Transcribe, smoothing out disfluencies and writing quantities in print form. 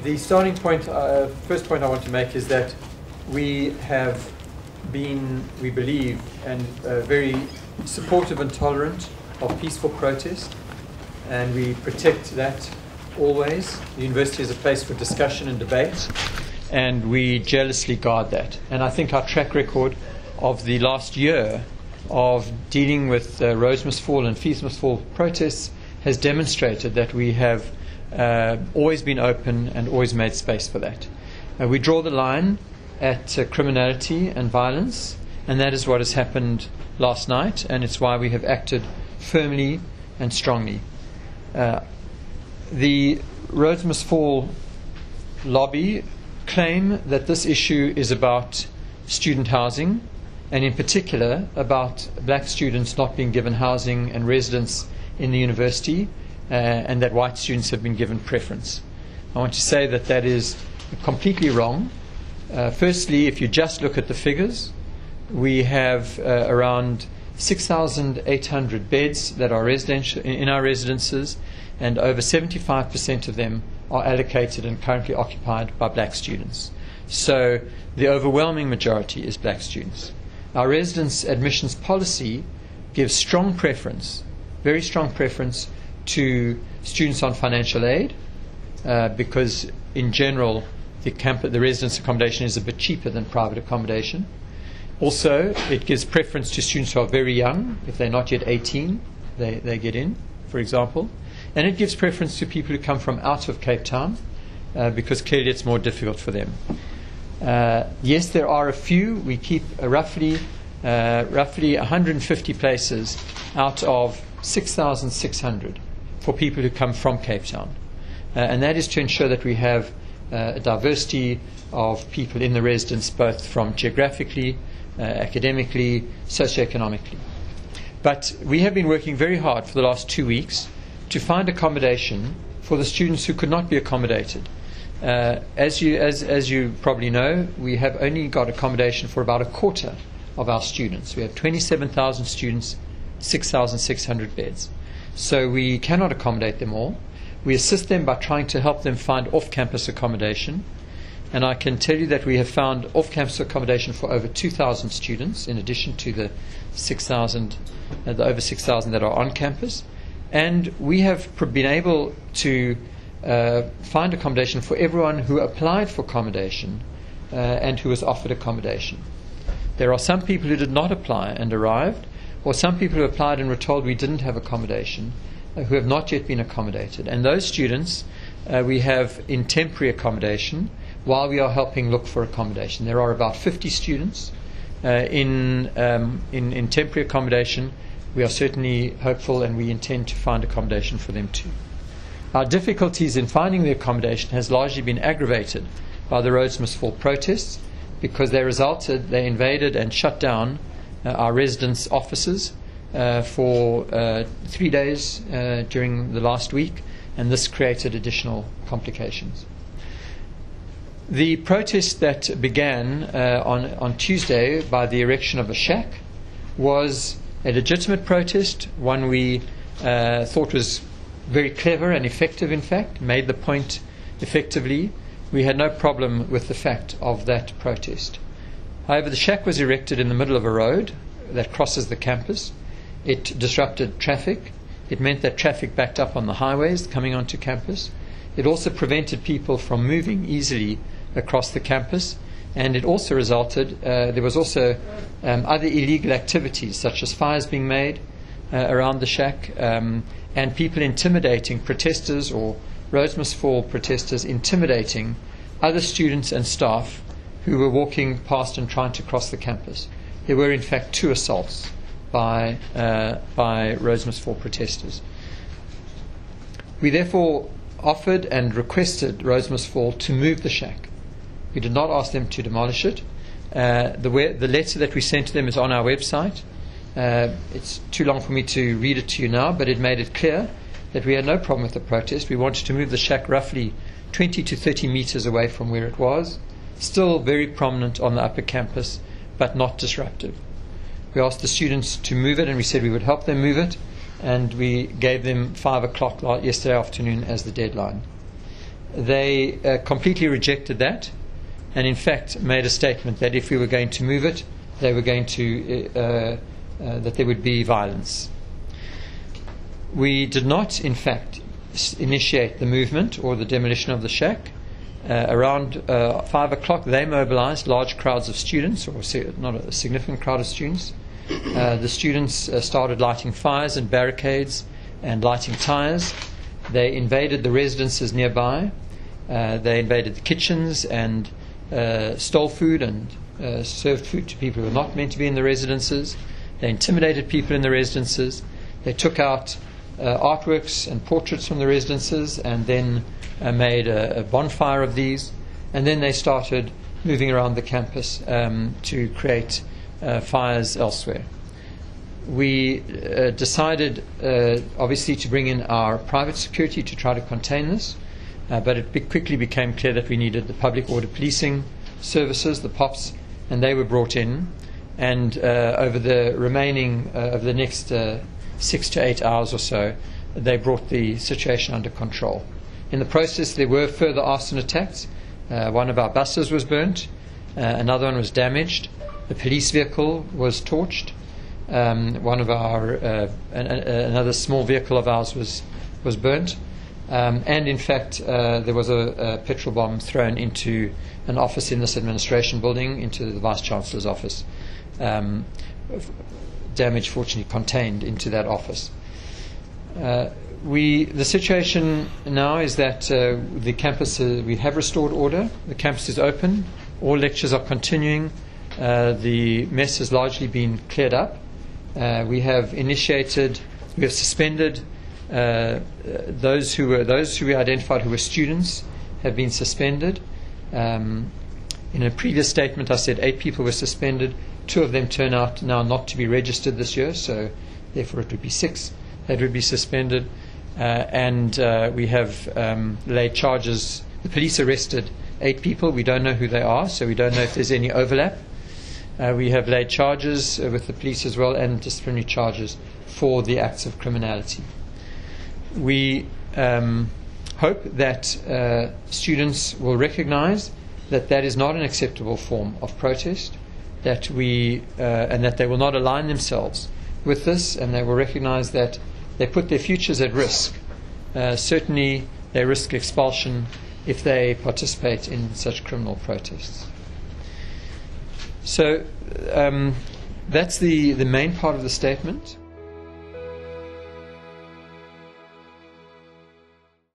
The starting point, first point I want to make is that we have been, we believe, and very supportive and tolerant of peaceful protest, and we protect that always. The university is a place for discussion and debate, and we jealously guard that. And I think our track record of the last year of dealing with Rhodes Must Fall and Fees Must Fall protests has demonstrated that we have always been open and always made space for that. We draw the line at criminality and violence, and that is what has happened last night, and it's why we have acted firmly and strongly. The Rhodes Must Fall lobby claim that this issue is about student housing, and in particular about black students not being given housing and residence in the university, and that white students have been given preference. I want to say that that is completely wrong. Firstly, if you just look at the figures, we have around 6,800 beds that are residential in our residences, and over 75% of them are allocated and currently occupied by black students. So the overwhelming majority is black students. Our residence admissions policy gives strong preference, very strong preference, to students on financial aid, because in general the residence accommodation is a bit cheaper than private accommodation. Also, it gives preference to students who are very young. If they're not yet 18, they get in, for example. And it gives preference to people who come from out of Cape Town, because clearly it's more difficult for them. Yes, there are a few. We keep roughly 150 places out of 6,600 for people who come from Cape Town. And that is to ensure that we have a diversity of people in the residence, both from geographically, academically, socioeconomically. But we have been working very hard for the last 2 weeks to find accommodation for the students who could not be accommodated. As you probably know, we have only got accommodation for about a quarter of our students. We have 27,000 students, 6,600 beds. So we cannot accommodate them all. We assist them by trying to help them find off-campus accommodation. And I can tell you that we have found off-campus accommodation for over 2,000 students, in addition to the 6,000, the over 6,000 that are on campus. And we have been able to find accommodation for everyone who applied for accommodation and who was offered accommodation. There are some people who did not apply and arrived, or some people who applied and were told we didn't have accommodation, who have not yet been accommodated. And those students we have in temporary accommodation while we are helping look for accommodation. There are about 50 students in temporary accommodation. We are certainly hopeful, and we intend to find accommodation for them too. Our difficulties in finding the accommodation has largely been aggravated by the Rhodes Must Fall protests, because they invaded and shut down our residence offices for 3 days during the last week, and this created additional complications. The protest that began on Tuesday by the erection of a shack was a legitimate protest, one we thought was very clever and effective, in fact, made the point effectively. We had no problem with the fact of that protest. However, the shack was erected in the middle of a road that crosses the campus. It disrupted traffic. It meant that traffic backed up on the highways coming onto campus. It also prevented people from moving easily across the campus. And it also resulted, there was also other illegal activities, such as fires being made around the shack, and people intimidating protesters, or Rhodes Must Fall protesters intimidating other students and staff who were walking past and trying to cross the campus. There were in fact 2 assaults by Rhodes Must Fall protesters. We therefore offered and requested Rhodes Must Fall to move the shack. We did not ask them to demolish it. The letter that we sent to them is on our website. It's too long for me to read it to you now, but it made it clear that we had no problem with the protest. We wanted to move the shack roughly 20 to 30 meters away from where it was, still very prominent on the upper campus, but not disruptive. We asked the students to move it, and we said we would help them move it, and we gave them 5 o'clock yesterday afternoon as the deadline. They completely rejected that, and in fact made a statement that if we were going to move it, they were going to that there would be violence. We did not, in fact, initiate the movement or the demolition of the shack. Around 5 o'clock, they mobilized large crowds of students, or not a significant crowd of students. The students started lighting fires and barricades and lighting tires. They invaded the residences nearby. They invaded the kitchens and stole food and served food to people who were not meant to be in the residences. They intimidated people in the residences. They took out artworks and portraits from the residences and then made a bonfire of these. And then they started moving around the campus to create fires elsewhere. We decided, obviously, to bring in our private security to try to contain this, but it quickly became clear that we needed the public order policing services, the POPs, and they were brought in. And over the remaining, over the next 6 to 8 hours or so, they brought the situation under control. In the process, there were further arson attacks. One of our buses was burnt, another one was damaged, the police vehicle was torched, one of our another small vehicle of ours was burnt, and in fact there was a petrol bomb thrown into an office in this administration building, into the Vice-Chancellor's office. Damage fortunately contained into that office. The situation now is that the campus, we have restored order. The campus is open. All lectures are continuing. The mess has largely been cleared up. We have suspended those who we identified who were students have been suspended. In a previous statement, I said 8 people were suspended. 2 of them turn out now not to be registered this year, so therefore it would be 6 that would be suspended. And we have laid charges. The police arrested 8 people. We don't know who they are, so we don't know if there's any overlap. We have laid charges with the police as well, and disciplinary charges for the acts of criminality. We hope that students will recognize that that is not an acceptable form of protest, that and that they will not align themselves with this, and they will recognize that they put their futures at risk. Certainly they risk expulsion if they participate in such criminal protests. So that's the main part of the statement.